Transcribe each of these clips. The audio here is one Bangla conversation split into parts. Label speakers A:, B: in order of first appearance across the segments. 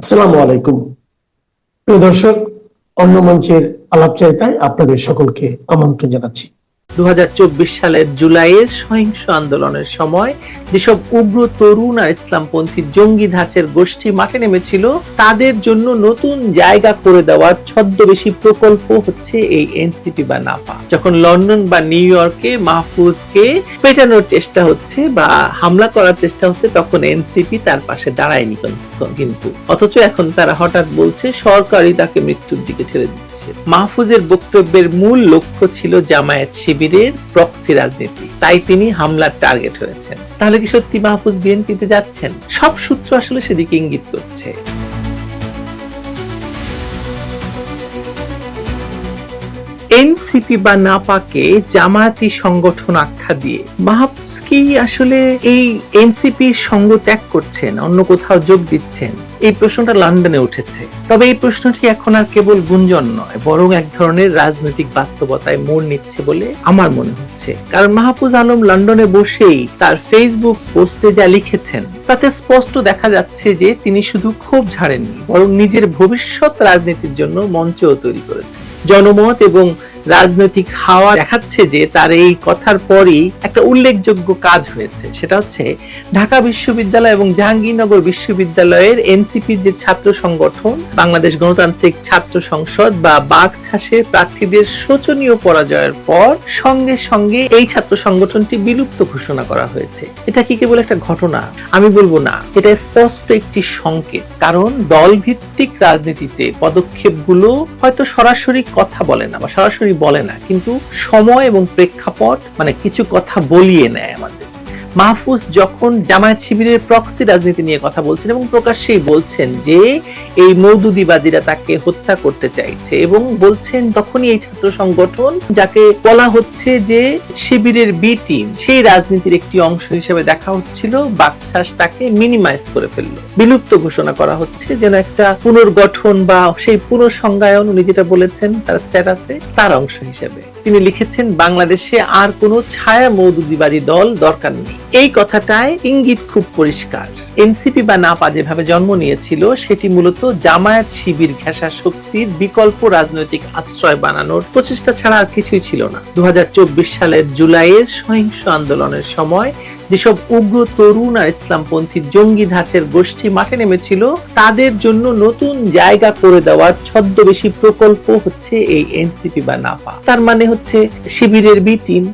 A: আসসালামু আলাইকুম। প্রিয় দর্শক, অন্য মঞ্চের আলাপচারিতায় আপনাদের সকলকে আমন্ত্রণ জানাচ্ছি।
B: 2024 সালের জুলাইয়ের সহিংস আন্দোলনের সময় যেসব উগ্র তরুণ আর ইসলামপন্থী জঙ্গি ধাঁচের গোষ্ঠী মাঠে নেমেছিল, তাদের জন্য নতুন জায়গা করে দেওয়ার ছদ্মবেশী প্রকল্প হচ্ছে এই এনসিপি বা নাপা। যখন লন্ডন বা নিউ ইয়র্কে মাহফুজকে পেটানোর চেষ্টা হচ্ছে বা হামলা করার চেষ্টা হচ্ছে, তখন এনসিপি তার পাশে দাঁড়ায়নি কিন্তু। অথচ এখন তারা হঠাৎ বলছে সরকারই তাকে মৃত্যুর দিকে ঠেলে দিচ্ছে। মাহফুজের বক্তব্যের মূল লক্ষ্য ছিল জামায়াত শিবিরের প্রক্সি রাজনীতি, তাই তিনি হামলার টার্গেট হয়েছেন। তাহলে কি সত্যি মাহফুজ বিএনপিতে যাচ্ছেন? সব সূত্র আসলে সেদিকে ইঙ্গিত করছে। এনসিপি বা নাপাকে জামায়াতি সংগঠন আখ্যা দিয়ে মাহফুজ কি আসলে এই এনসিপির সঙ্গ ত্যাগ করছেন, অন্য কোথাও যোগ দিচ্ছেন? এই প্রশ্নটা লন্ডনে উঠেছে। তবে এই প্রশ্নটি এখন আর কেবল গুঞ্জন নয়, বরং এক ধরনের রাজনৈতিক বাস্তবতায় মোড় নিচ্ছে বলে আমার মনে হচ্ছে। কারণ মাহফুজ আলম লন্ডনে বসেই তার ফেসবুক পোস্টে যা লিখেছেন, তাতে স্পষ্ট দেখা যাচ্ছে যে তিনি শুধু ক্ষোভ ঝাড়েননি, বরং নিজের ভবিষ্যৎ রাজনীতির জন্য মঞ্চও তৈরি করেছেন। জনমত এবং রাজনৈতিক হাওয়া দেখাচ্ছে যে তার এই কথার পরই একটা উল্লেখযোগ্য কাজ হয়েছে। সেটা হচ্ছে ঢাকা বিশ্ববিদ্যালয় এবং জাহাঙ্গীরনগর বিশ্ববিদ্যালয়ের এনসিপির যে ছাত্র সংগঠন বাংলাদেশ গণতান্ত্রিক ছাত্র সংসদ বা বাকছাসের প্রার্থীদের শোচনীয় পরাজয়ের পর সঙ্গে সঙ্গে এই ছাত্র সংগঠনটি বিলুপ্ত ঘোষণা করা হয়েছে। এটা কি কেবল একটা ঘটনা? আমি বলবো না, এটা স্পষ্ট একটি সংকেত। কারণ দল ভিত্তিক রাজনীতিতে পদক্ষেপগুলো হয়তো সরাসরি কথা বলে না বা সরাসরি বলে না, কিন্তু সময় এবং প্রেক্ষাপট মানে কিছু কথা বলিয়ে নেয় আমাদের। মাহফুজ যখন জামায়াত শিবিরের প্রক্সি রাজনীতি নিয়ে কথা বলছেন এবং প্রকাশ্যেই বলছেন যে এই মওদুদিবাদীরা তাকে হত্যা করতে চাইছে, এবং বলছেন তখনই এই ছাত্র সংগঠন যাকে বলা হচ্ছে যে শিবিরের বি টিম, সেই রাজনীতির একটি অংশ হিসেবে দেখা হচ্ছিল, বাকছাস তাকে মিনিমাইজ করে ফেললো, বিলুপ্ত ঘোষণা করা হচ্ছে, যেন একটা পুনর্গঠন বা সেই পুনঃসংজ্ঞায়ন, উনি যেটা বলেছেন তার স্ট্যাটাসে, তার অংশ হিসেবে তিনি লিখেছেন বাংলাদেশে আর কোনো ছায়া মওদুদিবাদী দল দরকার নেই। এই কথাটায় ইঙ্গিত খুব পরিষ্কার। এনসিপি বা নাপা যেভাবে জন্ম নিয়েছিল, সেটি মূলত জামায়াত শিবির ঘেঁষা শক্তির বিকল্প রাজনৈতিক আশ্রয় বানানোর প্রচেষ্টা ছাড়া আর কিছুই ছিল না। 2024 সালের জুলাইয়ের সহিংস আন্দোলনের সময় যেসব উগ্র তরুণ আর ইসলামপন্থী জঙ্গি ধাঁচের গোষ্ঠী মাঠে নেমেছিল, তাদের জন্য নতুন জায়গা করে দেওয়ার ছদ্মবেশী প্রকল্প হচ্ছে এই এনসিপি বা নাপা। তার মানে হচ্ছে শিবিরের বি টিম।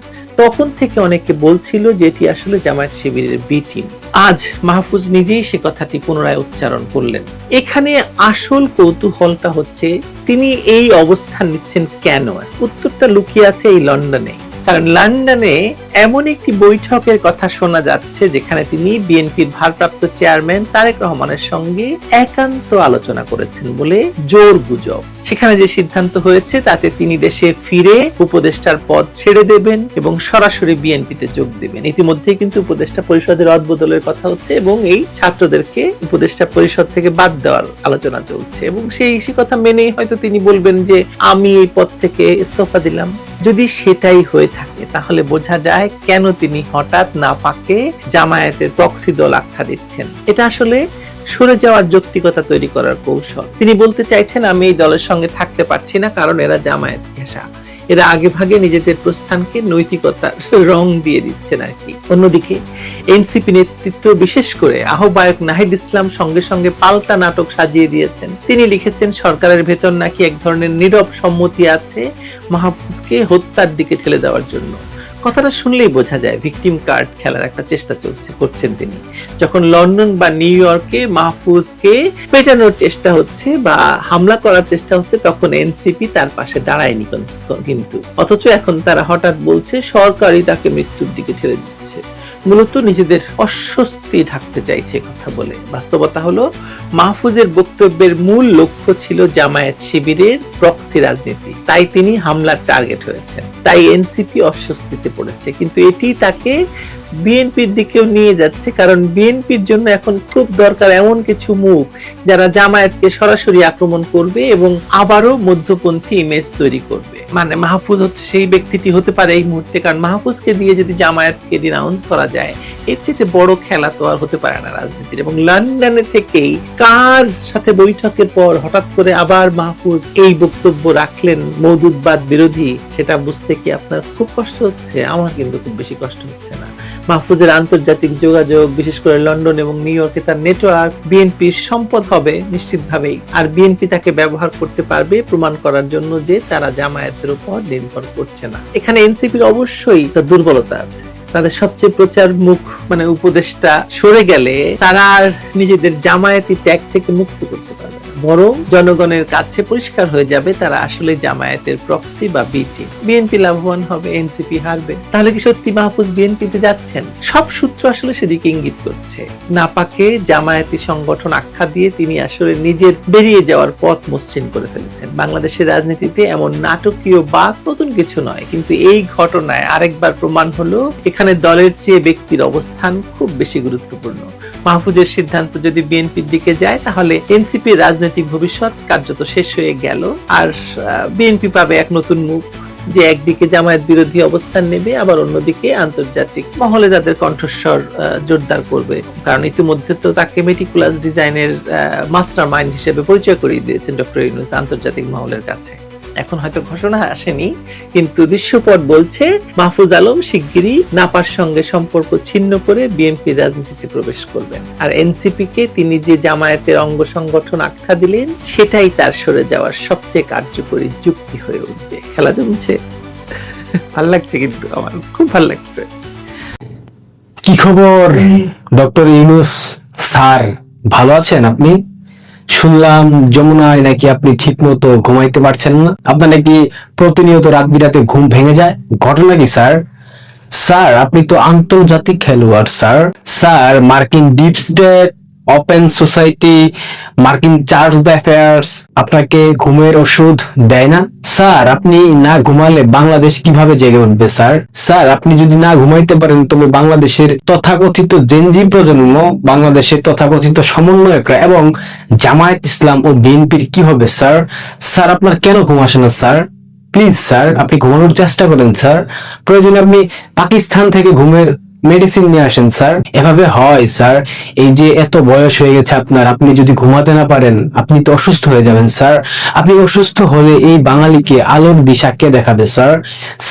B: তখন থেকে অনেকে বলছিল যে এটি আসলে জামায়াত শিবিরের বি টিম। আজ মাহফুজ নিজেই সে কথাটি পুনরায় উচ্চারণ করলেন। এখানে আসল কৌতূহলটা হচ্ছে তিনি এই অবস্থান নিচ্ছেন কেন? উত্তরটা লুকিয়ে আছে এই লন্ডনে। কারণ লন্ডনে এমন একটি বৈঠকের কথা শোনা যাচ্ছে যেখানে তিনি বিএনপির ভারপ্রাপ্ত চেয়ারম্যান তারেক রহমানের সঙ্গে একান্ত আলোচনা করেছেন বলে জোর গুজব। সেখানে যে সিদ্ধান্ত হয়েছে তাতে তিনি দেশে ফিরে উপদেষ্টার পদ ছেড়ে দেবেন এবং সরাসরি বিএনপিতে যোগ দেবেন। ইতিমধ্যেই কিন্তু উপদেষ্টা পরিষদের রদবদলের কথা হচ্ছে এবং এই ছাত্রদেরকে উপদেষ্টা পরিষদ থেকে বাদ দেওয়ার আলোচনা চলছে, এবং সেই কথা মেনেই হয়তো তিনি বলবেন যে আমি এই পদ থেকে ইস্তফা দিলাম। যদি সেটাই হয়ে থাকে তাহলে বোঝা যায় কেন তিনি হঠাৎ নাপাকে জামায়াতের প্রক্সি দল আখ্যা দিচ্ছেন। এটা আসলে সরে যাওয়ার যৌক্তিকতা তৈরি করার কৌশল। তিনি বলতে চাইছেন আমি এই দলের সঙ্গে থাকতে পারছি না কারণ এরা জামায়াত ঘেঁষা। এরা আগে ভাগে নিজেদের প্রস্থানকে নৈতিকতার রং দিয়ে দিচ্ছেন আর কি। অন্যদিকে এনসিপি নেতৃত্ব, বিশেষ করে আহ্বায়ক নাহিদ ইসলাম সঙ্গে সঙ্গে পাল্টা নাটক সাজিয়ে দিয়েছেন। তিনি লিখেছেন সরকারের ভেতর নাকি এক ধরনের নীরব সম্মতি আছে মাহফুজকে হত্যার দিকে ঠেলে দেওয়ার জন্য। কথাটা শুনলেই বোঝা যায় ভিকটিম কার্ড খেলার একটা চেষ্টা করছেন তিনি। যখন লন্ডন বা নিউ ইয়র্কে মাহফুজকে পেটানোর চেষ্টা হচ্ছে বা হামলা করার চেষ্টা হচ্ছে, তখন এনসিপি তার পাশে দাঁড়ায়নি কিন্তু। অথচ এখন তারা হঠাৎ বলছে সরকারই তাকে মৃত্যুর দিকে ঠেলে দিচ্ছে। মূলত নিজেদের অস্বস্তি ঢাকতে চাইছে কথা বলে। বাস্তবতা হলো মাহফুজের বক্তব্যের মূল লক্ষ্য ছিল জামায়াত শিবিরের প্রক্সি রাজনীতি, তাই তিনি হামলার টার্গেট হয়েছেন। তাই এনসিপি অস্বস্তিতে পড়েছে, কিন্তু এটি তাকে বিএনপির দিকেও নিয়ে যাচ্ছে। কারণ বিএনপির জন্য এখন খুব দরকার এমন কিছু মুখ যারা জামায়াতকে সরাসরি আক্রমণ করবে এবং আবারও মধ্যপন্থী ইমেজ তৈরি করবে। মানে মাহফুজ হচ্ছে সেই ব্যক্তিটি হতে পারে এই মুহূর্তে, কারণ মাহফুজকে দিয়ে যদি জামায়াতকে ডিনাউন্স করা যায়, এর চেয়ে বড় খেলা তো আর হতে পারে না রাজনীতির। এবং লন্ডনে থেকেই কার সাথে বৈঠকের পর হঠাৎ করে আবার মাহফুজ এই বক্তব্য রাখলেন মওদুদবাদ বিরোধী, সেটা বুঝতে কি আপনার খুব কষ্ট হচ্ছে? আমার কিন্তু খুব বেশি কষ্ট হচ্ছে না। মাহফুজের আন্তর্জাতিক যোগাযোগ, বিশেষ করে লন্ডন এবং নিউ ইয়র্কে তার নেটওয়ার্ক বিএনপির সম্পদ হবে নিশ্চিতভাবেই, আর বিএনপি তাকে ব্যবহার করতে পারবে প্রমাণ করার জন্য যে তারা জামায়াতের উপর নির্ভর করছে না। এখানে এনসিপির অবশ্যই একটা দুর্বলতা আছে। তাদের সবচেয়ে প্রচার মুখ মানে উপদেষ্টা সরে গেলে তারা আর নিজেদের জামায়াতি ত্যাগ থেকে মুক্ত করতে পারবে না, বরং জনগণের কাছে পরিষ্কার হয়ে যাবে তারা আসলে জামায়াতের প্রক্সি বা বি টিম। বিএনপি লাভবান হবে, এনসিপি হারবে। তাহলে কি সত্যি মাহফুজ বিএনপিতে যাচ্ছেন? সব সূত্র আসলে সেদিকে ইঙ্গিত করছে। নাপাকে জামায়াতি সংগঠন আখ্যা দিয়ে তিনি আসলে নিজের বেরিয়ে যাওয়ার পথ মসৃণ করে ফেলেছেন। বাংলাদেশের রাজনীতিতে এমন নাটকীয় বা নতুন কিছু নয়, কিন্তু এই ঘটনায় আরেকবার প্রমাণ হলো এখানে দলের চেয়ে ব্যক্তির অবস্থান খুব বেশি গুরুত্বপূর্ণ। মাহফুজের সিদ্ধান্ত যদি বিএনপির দিকে যায়, তাহলে এনসিপির রাজনৈতিক ভবিষ্যৎ কার্যত শেষ হয়ে গেল। আর বিএনপি পাবে এক নতুন মুখ, যে একদিকে জামায়াত বিরোধী অবস্থান নেবে, আবার অন্যদিকে আন্তর্জাতিক মহলে তাদের কণ্ঠস্বর জোরদার করবে। কারণ ইতিমধ্যে তো তাকে মেটিকুলাস ডিজাইনের মাস্টার মাইন্ড হিসেবে পরিচয় করিয়ে দিয়েছেন ডক্টর ইউনূস আন্তর্জাতিক মহলের কাছে। এখন হয়তো ঘোষণা আসেনি, কিন্তু দৃশ্যপট বলছে মাহফুজ আলম শিগগিরই নাপার সঙ্গে সম্পর্ক ছিন্ন করে বিএনপির রাজনীতিতে প্রবেশ করবেন। আর এনসিপি কে তিনি যে জামায়াতের অঙ্গ সংগঠন আখ্যা দিলেন, সেটাই তার সরে যাওয়ার সবচেয়ে কার্যকরী যুক্তি হয়ে উঠবে। খেলা জমছে, ভাল লাগছে, কিন্তু আমার খুব ভাল লাগছে।
C: কি খবর ডক্টর ইউনূস স্যার, ভালো আছেন আপনি? শুনলাম যমুনায় নাকি আপনি ঠিক মতো ঘুমাইতে পারছেন না, আপনার নাকি প্রতিনিয়ত রাত বিরাতে ঘুম ভেঙে যায়, ঘটনা কি স্যার? স্যার আপনি তো আন্তর্জাতিক খেলোয়াড় স্যার। স্যার মার্কিন ডিপ স্টেট, ওপেন সোসাইটি, মার্কিন চার্জ দ্য অ্যাফেয়ার্স আপনাকে ঘুমের ওষুধ দেয় না স্যার। আপনি না ঘুমালে বাংলাদেশ কিভাবে জেগে উঠবে স্যার? স্যার আপনি যদি না ঘুমাইতে পারেন, তবে বাংলাদেশের তথাকথিত জেনজি প্রজন্ম, বাংলাদেশের তথাকথিত সমন্বয়করা এবং জামায়াত ইসলাম ও বিএনপির কি হবে স্যার? স্যার আপনার কেন ঘুম আসে না স্যার? প্লিজ স্যার আপনি ঘুমানোর চেষ্টা করেন স্যার। প্রয়োজনে আপনি পাকিস্তান থেকে ঘুমের মেডিসিন নিয়ে আসেন স্যার। এভাবে হয় স্যার? এই যে এত বয়স হয়ে গেছে আপনার, আপনি যদি ঘুমাতে না পারেন আপনি তো অসুস্থ হয়ে যাবেন স্যার। আপনি অসুস্থ হলে এই বাঙালিকে আলোর দিশা কে দেখাবে স্যার?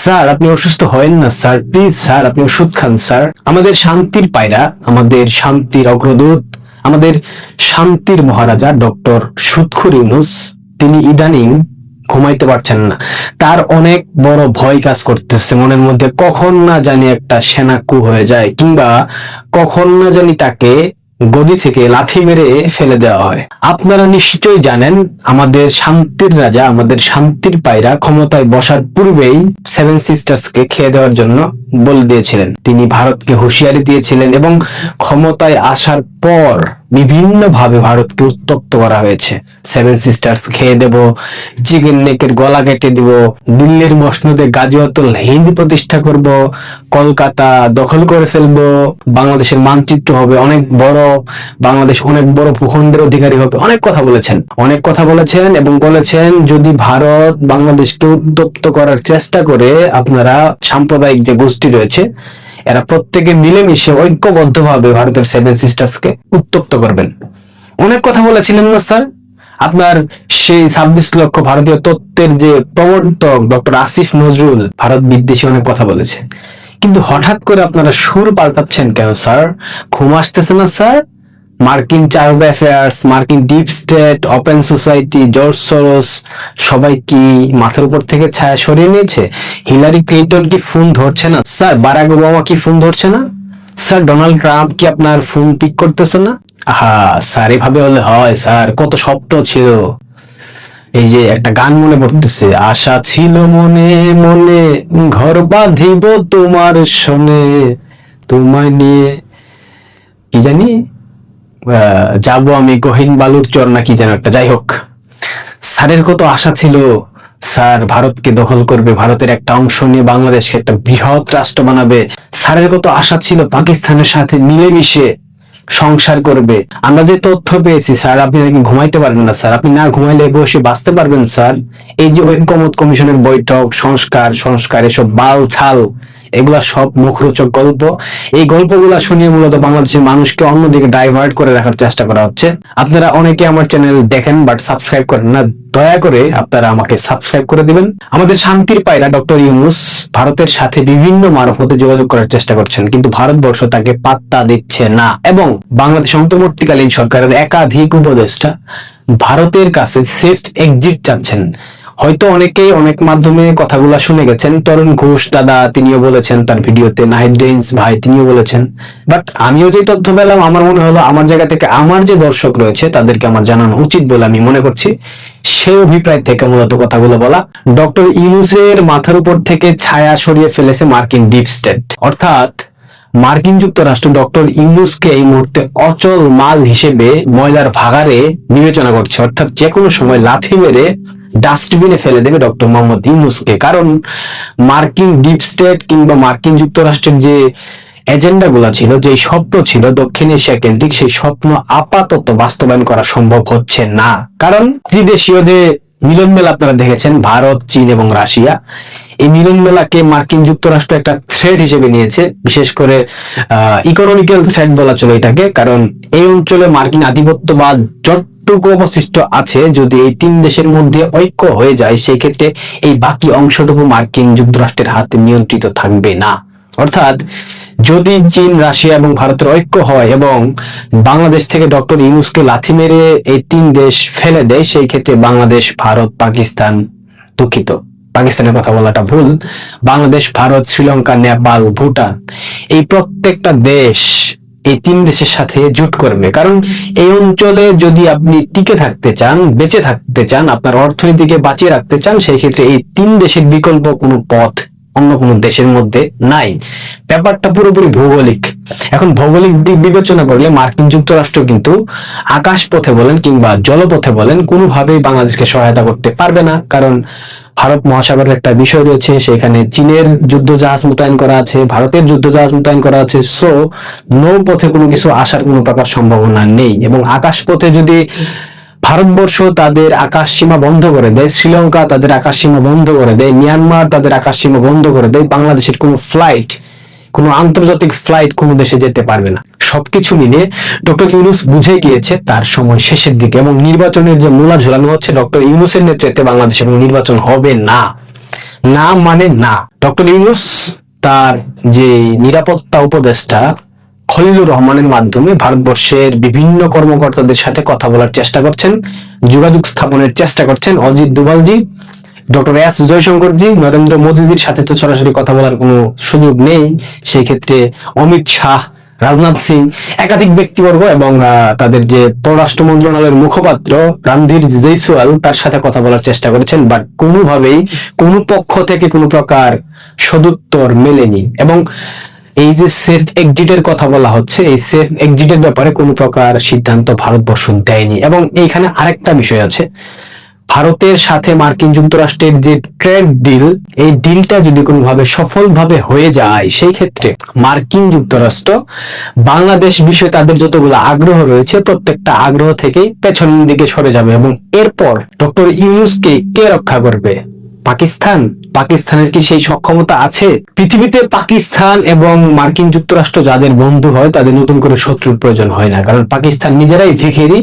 C: স্যার আপনি অসুস্থ হয়েন না স্যার, প্লিজ স্যার আপনি ওষুধ খান স্যার। আমাদের শান্তির পায়রা, আমাদের শান্তির অগ্রদূত, আমাদের শান্তির মহারাজা ডক্টর সুৎখুর ইউনূস, তিনি ইদানিং ঘুমাইতে পারছেন না। তার অনেক বড় ভয় কাজ করতেছে মনের মধ্যে, কখন না জানি একটা সেনা কু হয়ে যায়, কিংবা কখন না জানি তাকে গদি থেকে লাথি মেরে ফেলে দেওয়া হয়। আপনারা নিশ্চয়ই জানেন আমাদের শান্তির রাজা, আমাদের শান্তির পায়রা ক্ষমতায় বসার পূর্বেই সেভেন সিস্টার্স কে খেয়ে দেওয়ার জন্য বলে দিয়েছিলেন। তিনি ভারতকে হুঁশিয়ারি দিয়েছিলেন এবং ক্ষমতায় আসার পর বিভিন্ন ভাবে ভারতকে উত্তপ্ত করা হয়েছে। সেভেন সিস্টার্স খেয়ে দেব, চিকেন নেকের গলা কেটে দিব, দিল্লির মসনদে গাজিয়াতুল হিন্দ প্রতিষ্ঠা করব, কলকাতা দখল করে ফেলবো, বাংলাদেশের মানচিত্র হবে অনেক বড়, বাংলাদেশ অনেক বড় ভূখণ্ডের অধিকারী হবে, অনেক কথা বলেছেন, অনেক কথা বলেছেন এবং বলেছেন যদি ভারত বাংলাদেশকে উত্তপ্ত করার চেষ্টা করে, আপনারা সাম্প্রদায়িক যে গোষ্ঠী রয়েছে এরা প্রত্যেকে মিলেমিশে ঐক্যবদ্ধভাবে ভারতের সেভেন সিস্টার্স কে উত্তপ্ত করবেন। অনেক কথা বলেছিলেন না স্যার? আপনার সেই 26 লক্ষ ভারতীয় তত্ত্বের যে প্রবর্তক ডক্টর আসিফ নজরুল ভারত বিদ্বেষী অনেক কথা বলেছে, কিন্তু হঠাৎ করে আপনারা সুর পাল্টাচ্ছেন কেন স্যার? ঘুম আসতেছে না স্যার? মার্কিন চার্জ দ্য অ্যাফেয়ার্স, মার্কিন deep state, open society, George Soros সবাই কি মাথার উপর থেকে ছায়া সরিয়ে নিয়েছে? হিলারি ক্লিন্টন কি ফোন ধরছে না স্যার? বারাক ওবামা কি ফোন ধরছে না স্যার? ডোনাল্ড ট্রাম্প কি আপনার ফোন পিক করতেছে না? স্যার এভাবে হলে হয় স্যার? কত স্বপ্ন ছিল। এই যে একটা গান মনে পড়তেছে, আশা ছিল মনে মনে ঘর বাঁধিব তোমার শোনে, তোমায় নিয়ে কি জানি যাবো আমি গহীন বালুর চর না কি যেন একটা। যাই হোক, স্যারের কত আশা ছিল স্যার ভারতকে দখল করবে, ভারতের একটা অংশ নিয়ে বাংলাদেশকে একটা বৃহৎ রাষ্ট্র বানাবে। স্যারের কত আশা ছিল পাকিস্তানের সাথে মিলেমিশে সংসার করবে। আমরা যে তথ্য পেয়েছি স্যার, আপনি নাকি ঘুমাইতে পারবেন না স্যার, আপনি না ঘুমাইলে বসে বাঁচতে পারবেন স্যার। এই যে ঐক্যমত কমিশনের বৈঠক, সংস্কার এসব বাল ছাল, এগুলা সব মুখরোচক গল্প। এই গল্পগুলা শুনিয়ে মূলত বাংলাদেশের মানুষকে অন্যদিকে ডাইভার্ট করে রাখার চেষ্টা করা হচ্ছে। আপনারা অনেকে আমার চ্যানেল দেখেন বাট সাবস্ক্রাইব করেন না, দয়া করে আপনারা আমাকে সাবস্ক্রাইব করে দিবেন। আমাদের শান্তির পায়রা ডক্টর ইউনূস ভারতের সাথে বিভিন্ন মারফতে যোগাযোগ করার চেষ্টা করছেন, কিন্তু ভারতবর্ষ তাকে পাত্তা দিচ্ছে না, এবং বাংলাদেশ অন্তর্বর্তীকালীন সরকারের একাধিক উপদেষ্টা ভারতের কাছে সেফ এক্সিট চাচ্ছেন। হয়তো অনেকেই অনেক মাধ্যমে কথাগুলো শুনে গেছেন। তরুণ ঘোষ দাদা তিনিও বলেছেন তার ভিডিওতে, নাহিদ রেইন্স ভাই তিনিও বলেছেন। বাট আমিও যে তথ্য পেলাম, আমার মনে হলো আমার জায়গা থেকে আমার যে দর্শক রয়েছে তাদেরকে আমার জানানো উচিত বলে আমি মনে করছি। সেই অভিপ্রায় থেকে মূলত কথাগুলো বলা। ডক্টর ইউনূসের মাথার উপর থেকে ছায়া সরিয়ে ফেলেছে মার্কিন ডিপ স্টেট, অর্থাৎ মার্কিন যুক্তরাষ্ট্র ডক্টর ইউনূসকে এই মুহূর্তে অচল মাল হিসেবে ময়লার ভাগাড়ে বিবেচনা করছে, অর্থাৎ যে কোনো সময় লাথি মেরে ডাস্টবিনে ফেলে দেবে ডক্টর মোহাম্মদ ইউনূসকে। কারণ মার্কিন ডিপ স্টেট কিংবা মার্কিন যুক্তরাষ্ট্রের যে এজেন্ডা গুলা ছিল, যে স্বপ্ন ছিল দক্ষিণ এশিয়া কেন্দ্রিক, সেই স্বপ্ন আপাতত বাস্তবায়ন করা সম্ভব হচ্ছে না। কারণ ত্রিদেশীয় যে মিলন মেলা আপনারা দেখেছেন, ভারত, চীন এবং রাশিয়া, এই মিলন মেলাকে মার্কিন যুক্তরাষ্ট্র একটা থ্রেট হিসেবে নিয়েছে, বিশেষ করে ইকোনমিক্যাল থ্রেট বলা চলে এটাকে। কারণ এই অঞ্চলে মার্কিন আধিপত্যবাদ যতটুকু অবশিষ্ট আছে, যদি এই তিন দেশের মধ্যে ঐক্য হয়ে যায়, সেই ক্ষেত্রে এই বাকি অংশটুকু মার্কিন যুক্তরাষ্ট্রের হাতে নিয়ন্ত্রিত থাকবে না। অর্থাৎ যদি চীন, রাশিয়া এবং ভারতের ঐক্য হয় এবং বাংলাদেশ থেকে ডক্টর ইউনূসকে লাথি মেরে এই তিন দেশ ফেলে দেয়, সেই ক্ষেত্রে বাংলাদেশ, ভারত, পাকিস্তান, দুঃখিত পাকিস্তানের কথা বলাটা ভুল, বাংলাদেশ, ভারত, শ্রীলঙ্কা, নেপাল, ভুটান, এই প্রত্যেকটা দেশ এই তিন দেশের সাথে জোট করবে। কারণ এই অঞ্চলে যদি আপনি টিকে থাকতে চান, বেঁচে থাকতে চান, আপনার অর্থনীতিকে বাঁচিয়ে রাখতে চান, সেই ক্ষেত্রে এই তিন দেশের বিকল্প কোনো পথ অন্য কোনো দেশের মধ্যে নাই। ব্যাপারটা পুরোপুরি ভৌগোলিক। এখন ভৌগোলিক দিক বিবেচনা করলে মার্কিন যুক্তরাষ্ট্র কিন্তু আকাশ পথে বলেন কিংবা জলপথে বলেন কোনোভাবেই বাংলাদেশকে সহায়তা করতে পারবে না। কারণ ভারত মহাসাগরের একটা বিষয় রয়েছে, সেখানে চীনের যুদ্ধ জাহাজ মোতায়েন করা আছে, ভারতের যুদ্ধ জাহাজ মোতায়েন করা আছে। সো নৌপথে কোনো কিছু আসার কোনো প্রকার সম্ভাবনা নেই। এবং আকাশ পথে যদি ভারতবর্ষ তাদের আকাশ সীমা বন্ধ করে দেয়, শ্রীলঙ্কা তাদের আকাশ সীমা বন্ধ করে দেয়, মিয়ানমার তাদের আকাশ সীমা বন্ধ করে দেয়, বাংলাদেশের কোনো ফ্লাইট, কোনো আন্তর্জাতিক ফ্লাইট কোনো দেশে যেতে পারবে না। সবকিছু মিলিয়ে ডক্টর ইউনূস বুঝে গিয়েছে তার সময় শেষের দিকে, এবং নির্বাচনের যে মূলা ঝুলানো হচ্ছে ডক্টর ইউনূসের নেতৃত্বে বাংলাদেশে কোনো নির্বাচন হবে না। না মানে না। ডক্টর ইউনূস তার যে নিরাপত্তা উপদেষ্টা খলিলুর রহমানের মাধ্যমে ভারতবর্ষের বিভিন্ন কর্মকর্তাদের সাথে কথা বলার চেষ্টা করছেন, যোগাযোগ স্থাপনের চেষ্টা করছেন। অজিত দোভালজি, ডক্টর এস জয়শঙ্করজি, নরেন্দ্র মোদীজির সাথে তো সরাসরি কথা বলার কোনো সুযোগ নেই, সেই ক্ষেত্রে অমিত শাহ, রাজনাথ সিং, একাধিক ব্যক্তিবর্গ এবং তাদের যে পররাষ্ট্র মন্ত্রণালয়ের মুখপাত্র রণধীর জয়সওয়াল, তার সাথে কথা বলার চেষ্টা করেছেন। বাট কোনোভাবেই কোনো পক্ষ থেকে কোনো প্রকার সদুত্তর মেলেনি। এবং এই যে সেফ এক্সিটের কথা বলা হচ্ছে, এই সেফ এক্সিটের ব্যাপারে কোনো প্রকার সিদ্ধান্ত ভারতবর্ষ দেয়নি। এবং এইখানে আরেকটা বিষয় আছে, ভারতের সাথে মার্কিন যুক্তরাষ্ট্রের যে ট্রেড ডিল, এই ডিলটা যদি কোনোভাবে সফলভাবে হয়ে যায়, সেই ক্ষেত্রে মার্কিন যুক্তরাষ্ট্র বাংলাদেশ বিষয়ে তাদের যতগুলো আগ্রহ রয়েছে, প্রত্যেকটা আগ্রহ থেকেই পেছনের দিকে সরে যাবে। এবং এরপর ডক্টর ইউনূসকে কে রক্ষা করবে? পাকিস্তান? পাকিস্তানের কি সেই সক্ষমতা আছে? পৃথিবীতে পাকিস্তান এবং মার্কিন যুক্তরাষ্ট্র যাদের বন্ধু হয়, তাদের নতুন করে শত্রুর প্রয়োজন হয় না। কারণ পাকিস্তান নিজেরাই ভিখারি।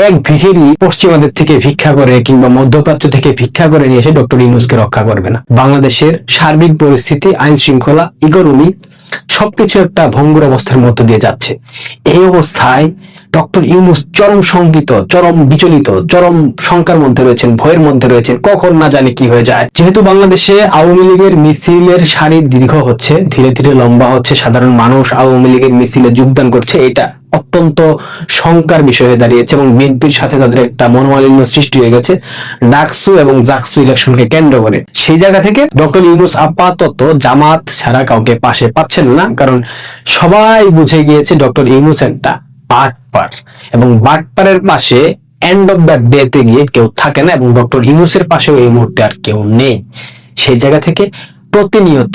C: এক ভিখারি পশ্চিমাদের থেকে ভিক্ষা করে কিংবা মধ্যপ্রাচ্য থেকে ভিক্ষা করে নিয়ে এসে ডক্টর ইউনূসকে রক্ষা করবে না। বাংলাদেশের সার্বিক পরিস্থিতি, আইন শৃঙ্খলা, ইকোনমি সবকিছু একটা ভঙ্গুর অবস্থার মধ্য দিয়ে যাচ্ছে। এই অবস্থায় ডক্টর ইউনূস চরম শঙ্কিত, চরম বিচলিত, চরম শঙ্কার মধ্যে রয়েছেন, ভয়ের মধ্যে রয়েছেন, কখন না জানি কি হয়ে যায়। যেহেতু বাংলাদেশে আওয়ামী লীগের মিছিলের সারি দীর্ঘ হচ্ছে, ধীরে ধীরে লম্বা হচ্ছে, সাধারণ মানুষ আওয়ামী লীগের মিছিলে যোগদান করছে, এটা অত্যন্ত শঙ্কার বিষয় হয়ে দাঁড়িয়েছে। এবং বিএনপির সাথে তাদের একটা মনোমালিন্য সৃষ্টি হয়ে গেছে ডাকসু এবং জাকসু ইলেকশনকে কেন্দ্র করে। সেই জায়গা থেকে ডক্টর ইউনূস আপাতত জামাত ছাড়া কাউকে পাশে পাচ্ছেন না। কারণ সবাই বুঝে গিয়েছে ডক্টর ইউনূস একটা বাটপার, এবং বাটপারের পাশে এন্ড অফ দ্য ডে তে গিয়ে কেউ থাকে না, এবং ডক্টর ইউনূসের পাশেও এই মুহূর্তে আর কেউ নেই। সেই জায়গা থেকে প্রতিনিয়ত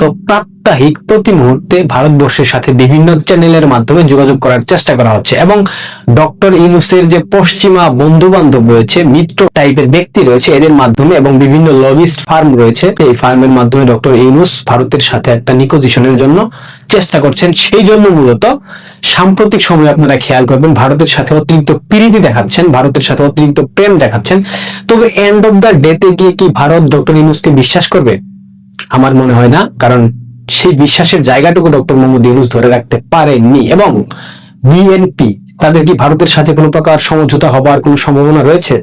C: সাপ্তাহিক প্রতি মুহূর্তে ভারতবর্ষের সাথে বিভিন্ন চ্যানেলের মাধ্যমে যোগাযোগ করার চেষ্টা করা হচ্ছে এবং ডক্টর ইউনূসের যে পশ্চিমা বন্ধু বান্ধব রয়েছে, মিত্র টাইপের ব্যক্তি রয়েছে, এদের মাধ্যমে এবং বিভিন্ন লবিস্ট ফার্ম রয়েছে, এই ফার্মের মাধ্যমে ডক্টর ইউনূস ভারতের সাথে একটা নিকোজিশনের জন্য চেষ্টা করছেন। সেই জন্য মূলত সাম্প্রতিক সময়ে আপনারা খেয়াল করবেন ভারতের সাথে অতিরিক্ত প্রীতি দেখাচ্ছেন, ভারতের সাথে অতিরিক্ত প্রেম দেখাচ্ছেন। তবে এন্ড অফ দ্য ডেতে গিয়ে কি ভারত ডক্টর ইউনূসকে বিশ্বাস করবে? আমার মনে হয় না, কারণ সেই বিশ্বাসের জায়গাটুকু ডক্টর মোহাম্মদ ইউনূস ধরে রাখতে পারেননি। এবং বিএনপি তাদের কি ভারতের সাথে কোনো প্রকার সমঝোতা হবার কোনো সম্ভাবনা রয়েছে?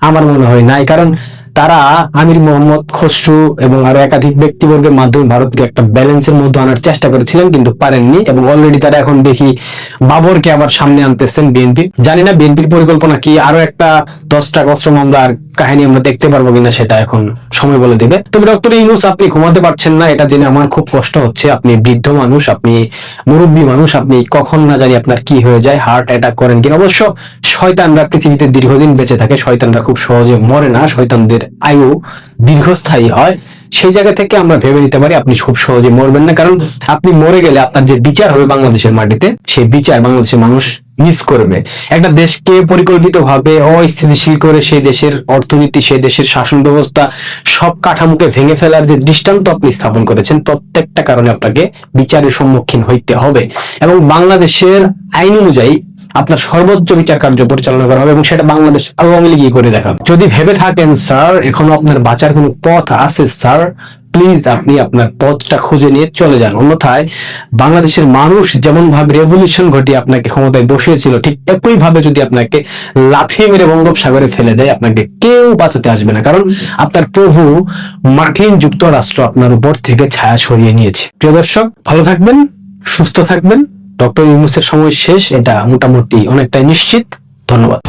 C: আমার মনে হয় নাই, কারণ তারা আমির মোহাম্মদ খসরু এবং আরো একাধিক ব্যক্তিবর্গের মাধ্যমে ভারতকে একটা ব্যালেন্সের মধ্যে আনার চেষ্টা করেছিলেন, কিন্তু পারেননি। এবং অলরেডি তারা এখন দেখি বাবরকে আবার সামনে আনতেছেন বিএনপি। জানি না বিএনপির পরিকল্পনা কি, আরো একটা 10টা অস্ত্র মামলার কাহিনী আমরা দেখতে পারবো কিনা সেটা এখন সময় বলে দেবে। তবে ডক্টর ইউনূস আপনি ঘুমাতে পারছেন না, এটা জেনে আমার খুব কষ্ট হচ্ছে। আপনি বৃদ্ধ মানুষ, আপনি মুরব্বী মানুষ, আপনি কখন না জানি আপনার কি হয়ে যায়, হার্ট অ্যাটাক করেন কিনা। অবশ্য শয়তানরা পৃথিবীতে দীর্ঘদিন বেঁচে থাকে, শয়তানরা খুব সহজে মরে না, শয়তানদের আয়ু দীর্ঘস্থায়ী হয়। সেই জায়গা থেকে আমরা ভেবে নিতে পারি আপনি খুব সহজে মরবেন না, কারণ আপনি মরে গেলে আপনার যে বিচার হবে বাংলাদেশের মাটিতে, সেই বিচার বাংলাদেশের মানুষ মিস করবে। একটা দেশকে পরিকল্পিতভাবে অস্থিতিশীল করে সেই দেশের অর্থনীতি, সেই দেশের শাসন ব্যবস্থা সব কাঠামোকে ভেঙে ফেলার যে দৃষ্টান্ত আপনি স্থাপন করেছেন, প্রত্যেকটা কারণে আপনাকে বিচারের সম্মুখীন হইতে হবে এবং বাংলাদেশের আইন অনুযায়ী আপনার সর্বোচ্চ বিচার কার্য পরিচালনা করা হবে এবং সেটা বাংলাদেশ আওয়ামী লীগই করে দেখাবে। যদি ভেবে থাকেন স্যার এখনো আপনার বাঁচার কোনো পথ আছে স্যার, প্লিজ আপনি আপনার পথটা খুঁজে নিয়ে চলে যান। অন্যথায় বাংলাদেশের মানুষ যেমন ভাবে রেভলিউশন ঘটিয়ে আপনাকে ক্ষমতায় বসিয়েছিল, ঠিক একই ভাবে যদি আপনাকে লাথি মেরে বঙ্গোপসাগরে ফেলে দেয়, আপনাকে কেউ বাঁচাতে আসবে না, কারণ আপনার প্রভু মার্কিন যুক্তরাষ্ট্র আপনার উপর থেকে ছায়া সরিয়ে নিয়েছে। প্রিয় দর্শক, ভালো থাকবেন, সুস্থ থাকবেন। ডক্টর ইউনূসের সময় শেষ, এটা মোটামুটি অনেকটাই নিশ্চিত। ধন্যবাদ।